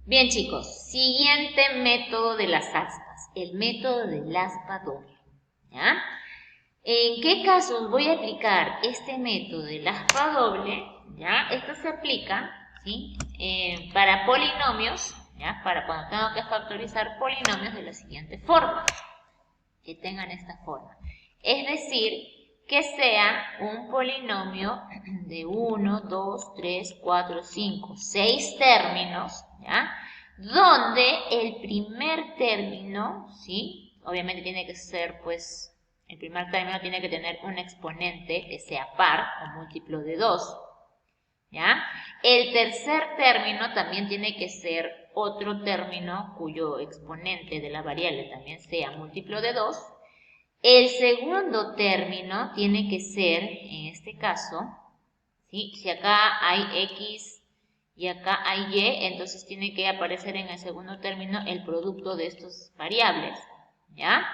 Bien, chicos, siguiente método de las aspas, el método del aspa doble. ¿Ya? ¿En qué casos voy a aplicar este método del aspa doble? ¿Ya? Esto se aplica, ¿sí? Para polinomios, ¿ya? Para cuando tengo que factorizar polinomios de la siguiente forma, que tengan esta forma. Es decir, que sea un polinomio de 1, 2, 3, 4, 5, 6 términos, ¿ya? Donde el primer término, ¿sí? Obviamente tiene que ser, pues, el primer término tiene que tener un exponente que sea par o múltiplo de 2, ¿ya? El tercer término también tiene que ser otro término cuyo exponente de la variable también sea múltiplo de 2. El segundo término tiene que ser, en este caso, ¿sí? Si acá hay X y acá hay Y, entonces tiene que aparecer en el segundo término el producto de estas variables, ¿ya?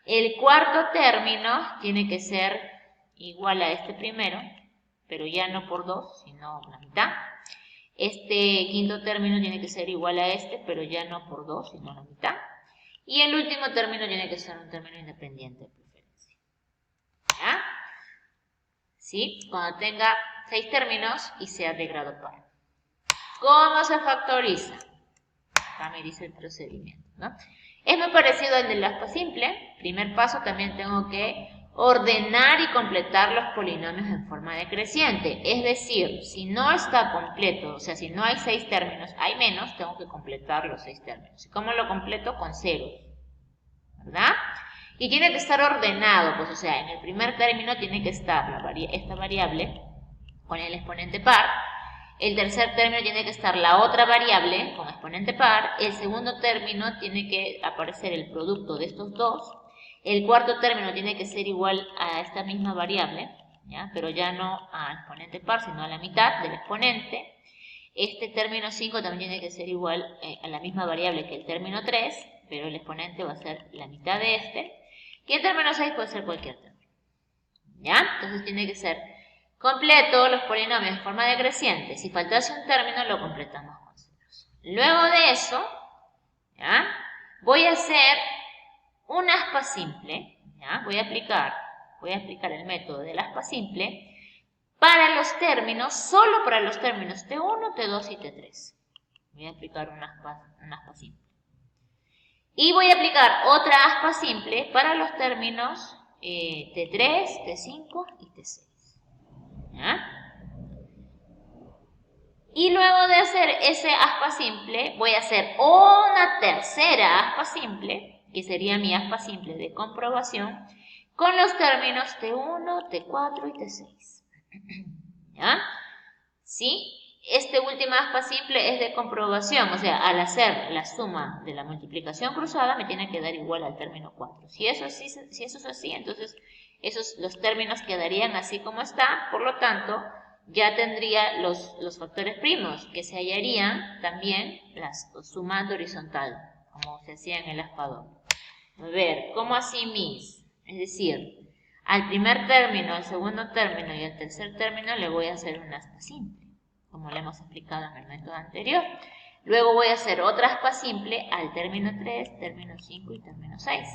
El cuarto término tiene que ser igual a este primero, pero ya no por 2, sino la mitad. Este quinto término tiene que ser igual a este, pero ya no por 2, sino la mitad. Y el último término tiene que ser un término independiente de preferencia. ¿Ya? ¿Sí? Cuando tenga 6 términos y sea de grado par. ¿Cómo se factoriza? Acá me dice el procedimiento, ¿no? Es muy parecido al del aspa simple. Primer paso, también tengo que ordenar y completar los polinomios en forma decreciente. Es decir, si no está completo, o sea, si no hay 6 términos, hay menos, tengo que completar los 6 términos. ¿Y cómo lo completo? Con ceros, ¿verdad? Y tiene que estar ordenado, pues, o sea, en el primer término tiene que estar esta variable con el exponente par. El tercer término tiene que estar la otra variable con exponente par. El segundo término tiene que aparecer el producto de estos dos. El cuarto término tiene que ser igual a esta misma variable, ¿ya? Pero ya no a exponente par, sino a la mitad del exponente. Este término 5 también tiene que ser igual a la misma variable que el término 3, pero el exponente va a ser la mitad de este. Y el término 6 puede ser cualquier término, ¿ya? Entonces tiene que ser completo los polinomios en forma decreciente. Si faltase un término, lo completamos con ceros. Luego de eso, ¿ya? Voy a hacer un aspa simple, ¿ya? Voy a aplicar el método del aspa simple para los términos, solo para los términos T1, T2 y T3. Voy a aplicar un aspa simple. Y voy a aplicar otra aspa simple para los términos T3, T5 y T6. ¿Ya? Y luego de hacer ese aspa simple, voy a hacer una tercera aspa simple, que sería mi aspa simple de comprobación, con los términos T1, T4 y T6. ¿Ya? ¿Sí? Este último aspa simple es de comprobación, o sea, al hacer la suma de la multiplicación cruzada me tiene que dar igual al término 4. Si eso es así, entonces los términos quedarían así como está, por lo tanto, ya tendría los factores primos que se hallarían también sumando horizontal, como se hacía en el aspa doble. A ver, ¿cómo así, mis? Es decir, al primer término, al segundo término y al tercer término le voy a hacer un aspa simple, como le hemos explicado en el método anterior. Luego voy a hacer otra aspa simple al término 3, término 5 y término 6.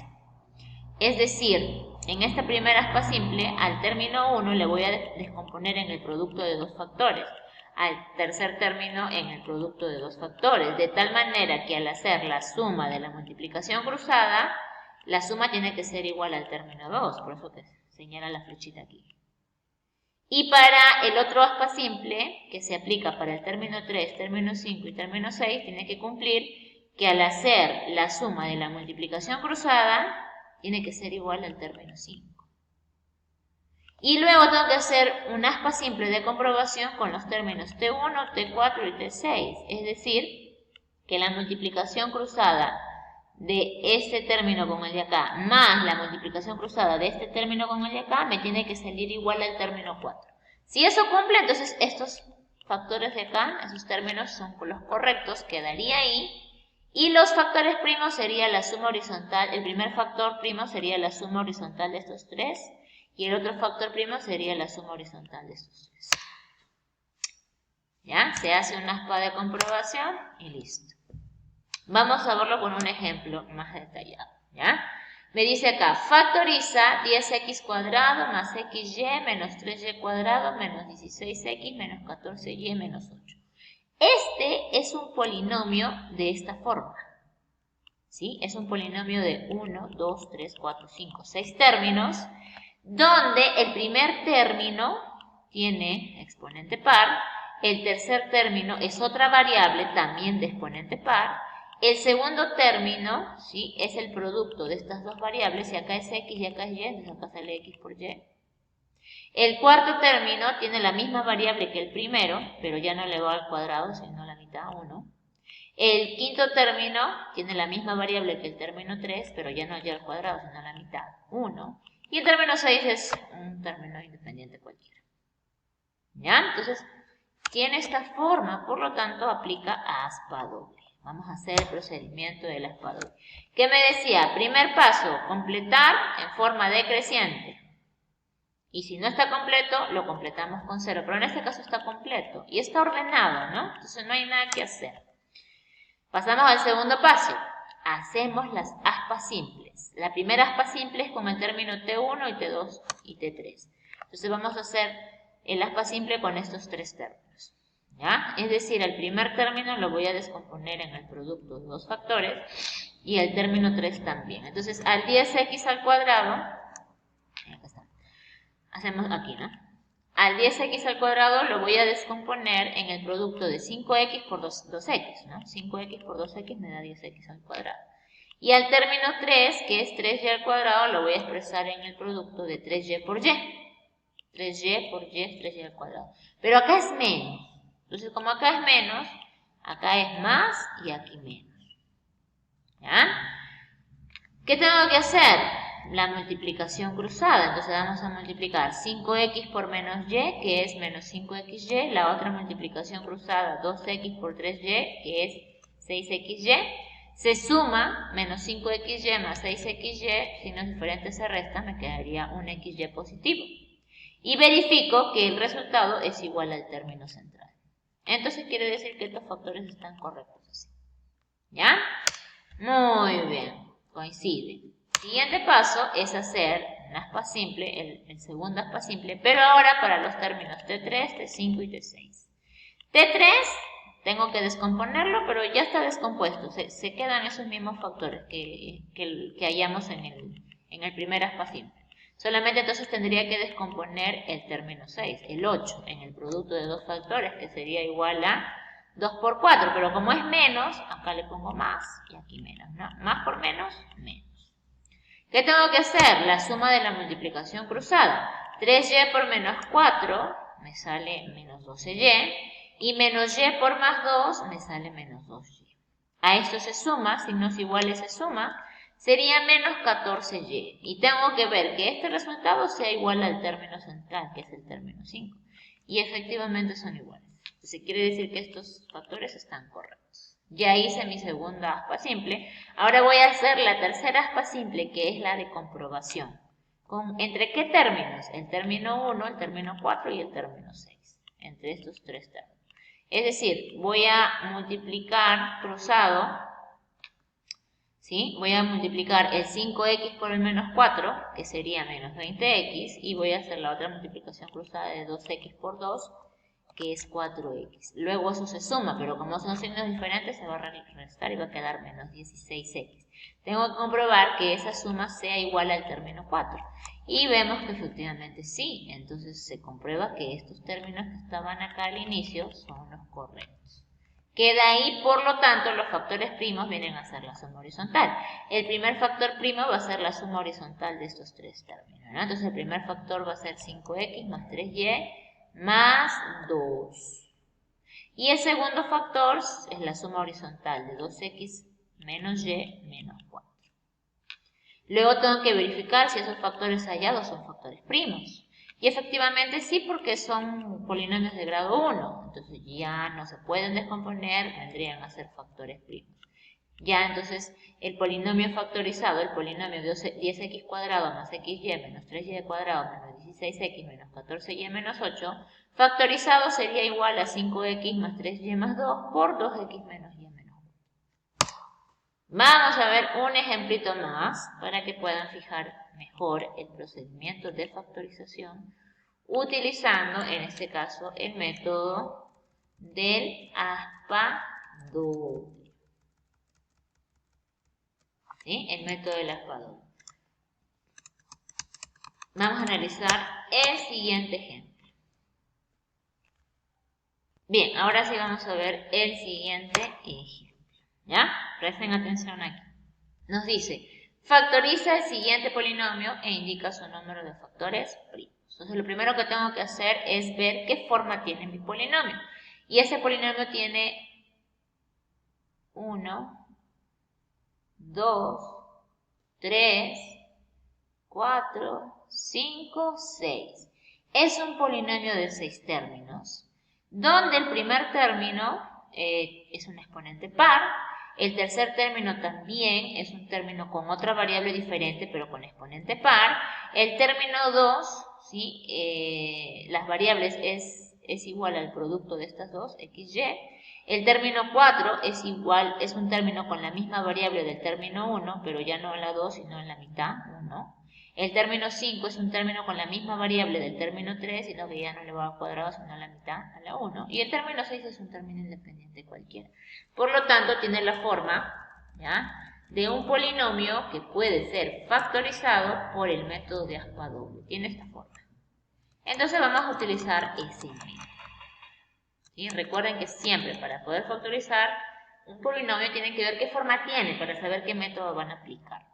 Es decir, en esta primera aspa simple, al término 1 le voy a descomponer en el producto de dos factores, al tercer término en el producto de dos factores, de tal manera que al hacer la suma de la multiplicación cruzada, la suma tiene que ser igual al término 2, por eso te señala la flechita aquí. Y para el otro aspa simple, que se aplica para el término 3, término 5 y término 6, tiene que cumplir que al hacer la suma de la multiplicación cruzada, tiene que ser igual al término 5. Y luego tengo que hacer un aspa simple de comprobación con los términos T1, T4 y T6. Es decir, que la multiplicación cruzada de este término con el de acá más la multiplicación cruzada de este término con el de acá me tiene que salir igual al término 4. Si eso cumple, entonces estos factores de acá, esos términos son los correctos, quedaría ahí. Y los factores primos sería la suma horizontal, el primer factor primo sería la suma horizontal de estos tres y el otro factor primo sería la suma horizontal de estos tres. ¿Ya? Se hace una aspa de comprobación y listo. Vamos a verlo con un ejemplo más detallado, ¿ya? Me dice acá, factoriza 10x cuadrado más xy menos 3y cuadrado menos 16x menos 14y menos 8. Este es un polinomio de esta forma, ¿sí? Es un polinomio de 1, 2, 3, 4, 5, 6 términos, donde el primer término tiene exponente par, el tercer término es otra variable también de exponente par, el segundo término, ¿sí?, es el producto de estas dos variables, y acá es x y acá es y, entonces acá sale x por y. El cuarto término tiene la misma variable que el primero, pero ya no le va al cuadrado, sino a la mitad, 1. El quinto término tiene la misma variable que el término 3, pero ya no llega al cuadrado, sino a la mitad, 1. Y el término 6 es un término independiente cualquiera. ¿Ya? Entonces, tiene esta forma, por lo tanto, aplica a aspa doble. Vamos a hacer el procedimiento del aspa doble. ¿Qué me decía? Primer paso, completar en forma decreciente. Y si no está completo, lo completamos con 0. Pero en este caso está completo y está ordenado, ¿no? Entonces no hay nada que hacer. Pasamos al segundo paso. Hacemos las aspas simples. La primera aspa simple es con el término T1 y T2 y T3. Entonces vamos a hacer el aspa simple con estos tres términos, ¿ya? Es decir, el primer término lo voy a descomponer en el producto de dos factores y el término 3 también. Entonces al 10x al cuadrado, acá está, hacemos aquí, ¿no? Al 10x al cuadrado lo voy a descomponer en el producto de 5x por 2x, ¿no? 5x por 2x me da 10x al cuadrado. Y al término 3, que es 3y al cuadrado, lo voy a expresar en el producto de 3y por y. 3y por y es 3y al cuadrado. Pero acá es menos. Entonces, como acá es menos, acá es más y aquí menos. ¿Ya? ¿Qué tengo que hacer? La multiplicación cruzada. Entonces vamos a multiplicar 5x por menos y, que es menos 5xy. La otra multiplicación cruzada, 2x por 3y, que es 6xy. Se suma menos 5xy más 6xy. Si los diferentes se restan, me quedaría un xy positivo. Y verifico que el resultado es igual al término central. Entonces quiere decir que estos factores están correctos así. ¿Ya? Muy bien, coincide. Siguiente paso es hacer un aspa simple, el segundo aspa simple, pero ahora para los términos T3, T5 y T6. T3 tengo que descomponerlo, pero ya está descompuesto. Se quedan esos mismos factores que hallamos en el primer aspa simple. Solamente entonces tendría que descomponer el término 6, el 8, en el producto de dos factores, que sería igual a 2 por 4, pero como es menos, acá le pongo más y aquí menos, ¿no? Más por menos, menos. ¿Qué tengo que hacer? La suma de la multiplicación cruzada. 3y por menos 4 me sale menos 12y, y menos y por más 2 me sale menos 2y. A esto se suma, signos iguales se suma, sería menos 14y. Y tengo que ver que este resultado sea igual al término central, que es el término 5. Y efectivamente son iguales. Entonces quiere decir que estos factores están correctos. Ya hice mi segunda aspa simple. Ahora voy a hacer la tercera aspa simple, que es la de comprobación. ¿Entre qué términos? El término 1, el término 4 y el término 6. Entre estos tres términos. Es decir, voy a multiplicar cruzado, ¿sí? Voy a multiplicar el 5x por el menos 4, que sería menos 20x, y voy a hacer la otra multiplicación cruzada de 2x por 2, que es 4x. Luego eso se suma, pero como son signos diferentes, se va a restar y va a quedar menos 16x. Tengo que comprobar que esa suma sea igual al término 4. Y vemos que efectivamente sí. Entonces se comprueba que estos términos que estaban acá al inicio son los correctos. Queda ahí, por lo tanto, los factores primos vienen a ser la suma horizontal. El primer factor primo va a ser la suma horizontal de estos tres términos, ¿no? Entonces el primer factor va a ser 5x más 3y más 2. Y el segundo factor es la suma horizontal de 2x menos y menos 4. Luego tengo que verificar si esos factores hallados son factores primos. Y efectivamente sí, porque son polinomios de grado 1. Entonces ya no se pueden descomponer, vendrían a ser factores primos. Ya entonces el polinomio factorizado, el polinomio de 10x cuadrado más xy menos 3y cuadrado menos 16x menos 14y menos 8, factorizado sería igual a 5x más 3y más 2 por 2x menos y menos 1. Vamos a ver un ejemplito más para que puedan fijar mejor el procedimiento de factorización utilizando en este caso el método del aspa doble. ¿Sí? El método del aspa doble. Vamos a analizar el siguiente ejemplo. Bien, ahora sí vamos a ver el siguiente ejemplo. ¿Ya? Presten atención aquí. Nos dice, factoriza el siguiente polinomio e indica su número de factores primos. Entonces lo primero que tengo que hacer es ver qué forma tiene mi polinomio. Y ese polinomio tiene 1, 2, 3, 4, 5, 6. Es un polinomio de 6 términos, donde el primer término es un exponente par, el tercer término también es un término con otra variable diferente, pero con exponente par, el término 2, ¿sí? Las variables es igual al producto de estas dos, x, y. El término 4 es un término con la misma variable del término 1, pero ya no en la 2, sino en la mitad, 1. El término 5 es un término con la misma variable del término 3, sino que ya no le va al cuadrado, sino a la mitad, a la 1. Y el término 6 es un término independiente cualquiera. Por lo tanto, tiene la forma, ¿ya?, de un polinomio que puede ser factorizado por el método de aspa doble. Tiene esta forma. Entonces vamos a utilizar ese método. ¿Sí? Recuerden que siempre para poder factorizar un polinomio tienen que ver qué forma tiene para saber qué método van a aplicar.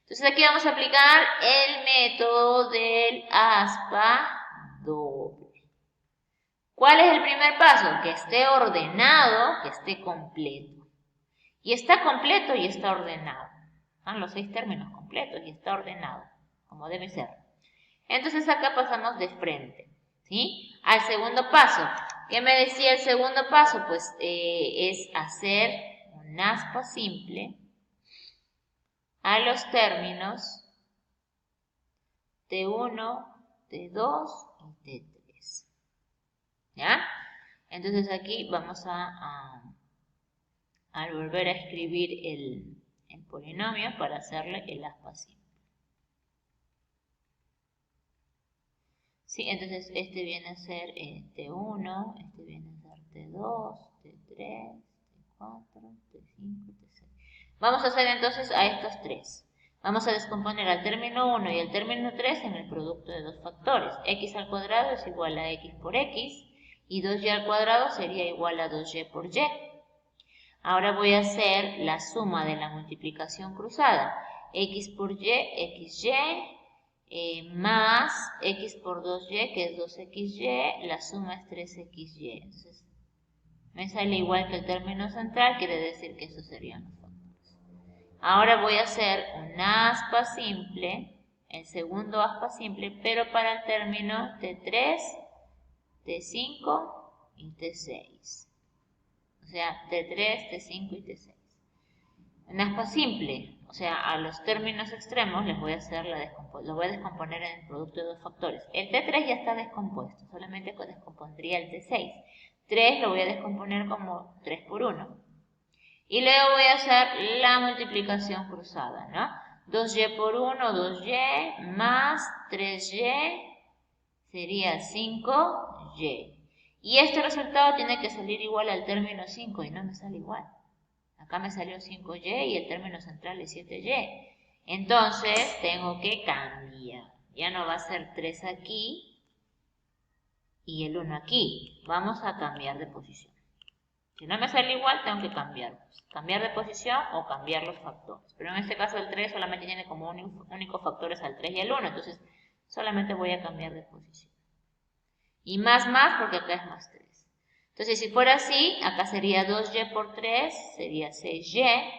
Entonces aquí vamos a aplicar el método del aspa doble. ¿Cuál es el primer paso? Que esté ordenado, que esté completo. Y está completo y está ordenado. Están los 6 términos completos y está ordenado, como debe ser. Entonces acá pasamos de frente, ¿sí?, al segundo paso. ¿Qué me decía el segundo paso? Pues es hacer un aspa simple a los términos T1, T2 y T3. ¿Ya? Entonces aquí vamos a volver a escribir el polinomio para hacerle el aspa simple. Sí, entonces este viene a ser T1, este viene a ser T2, T3, T4, T5, T6. Vamos a hacer entonces a estos tres. Vamos a descomponer al término 1 y al término 3 en el producto de dos factores. X al cuadrado es igual a X por X y 2Y al cuadrado sería igual a 2Y por Y. Ahora voy a hacer la suma de la multiplicación cruzada. X por Y, XY, más X por 2Y, que es 2XY, la suma es 3XY. Entonces, me sale igual que el término central, quiere decir que estos serían los factores. Ahora voy a hacer un aspa simple, el segundo aspa simple, pero para el término T3, T5 y T6. O sea, T3, T5 y T6. En aspa simple, o sea, a los términos extremos les voy a hacer los voy a descomponer en el producto de dos factores. El T3 ya está descompuesto, solamente descompondría el T6. 3 lo voy a descomponer como 3 por 1. Y luego voy a hacer la multiplicación cruzada, ¿no? 2y por 1, 2y, más 3y, sería 5y. Y este resultado tiene que salir igual al término 5 y no me sale igual. Acá me salió 5y y el término central es 7y. Entonces tengo que cambiar. Ya no va a ser 3 aquí y el 1 aquí. Vamos a cambiar de posición. Si no me sale igual, tengo que cambiar. Cambiar de posición o cambiar los factores. Pero en este caso el 3 solamente tiene como únicos factores al 3 y al 1. Entonces solamente voy a cambiar de posición. Y más porque acá es más 3. Entonces si fuera así, acá sería 2y por 3, sería 6y.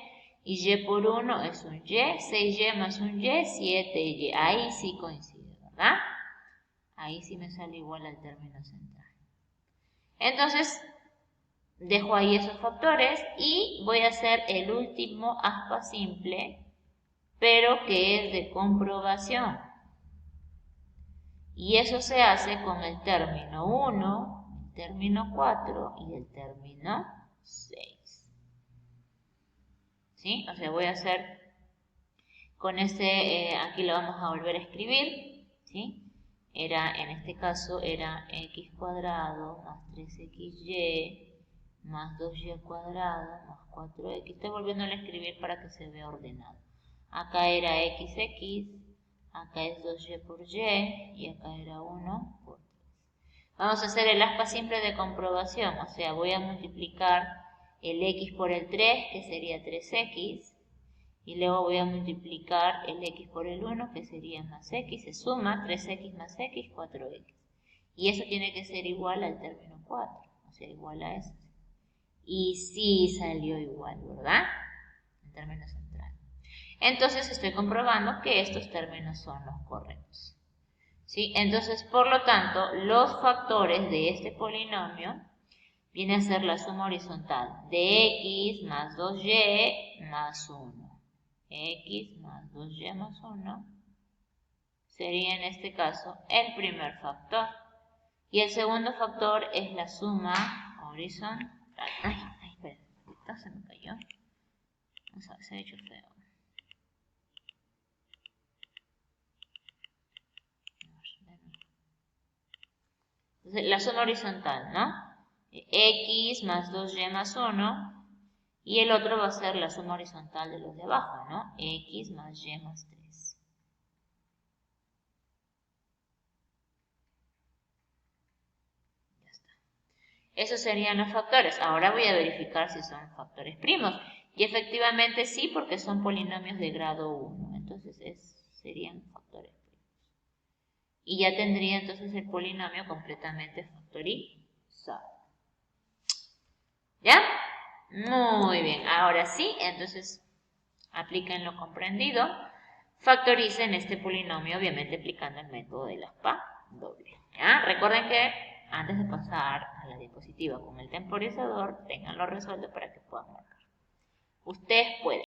Y y por 1 es un y. 6y más un y, 7y. Ahí sí coincide, ¿verdad? Ahí sí me sale igual al término central. Entonces, dejo ahí esos factores y voy a hacer el último aspa simple, pero que es de comprobación. Y eso se hace con el término 1, el término 4 y el término 6. ¿sí? O sea, voy a hacer con aquí lo vamos a volver a escribir, ¿sí? En este caso era x cuadrado más 3xy más 2y cuadrado más 4x. Estoy volviendo a escribir para que se vea ordenado. Acá era xx, acá es 2y por y acá era 1 por 3. Vamos a hacer el aspa simple de comprobación, o sea, voy a multiplicar el x por el 3, que sería 3x, y luego voy a multiplicar el x por el 1, que sería más x, se suma 3x más x, 4x. Y eso tiene que ser igual al término 4, o sea, igual a eso. Y sí salió igual, ¿verdad? El término central. Entonces estoy comprobando que estos términos son los correctos. ¿Sí? Entonces, por lo tanto, los factores de este polinomio viene a ser la suma horizontal de x más 2y más 1. X más 2y más 1 sería en este caso el primer factor. Y el segundo factor es la suma horizontal. Ay, espera, se me cayó. Se ha hecho feo. Entonces, la suma horizontal, ¿no? X más 2y más 1. Y el otro va a ser la suma horizontal de los de abajo, ¿no? X más y más 3. Ya está. Esos serían los factores. Ahora voy a verificar si son factores primos. Y efectivamente sí, porque son polinomios de grado 1. Entonces serían factores primos. Y ya tendría entonces el polinomio completamente factorizado. ¿Ya? Muy bien. Ahora sí, entonces apliquen lo comprendido. Factoricen este polinomio, obviamente aplicando el método de la aspa doble. ¿Ya? Recuerden que antes de pasar a la diapositiva con el temporizador, tenganlo resuelto para que puedan marcar. Ustedes pueden.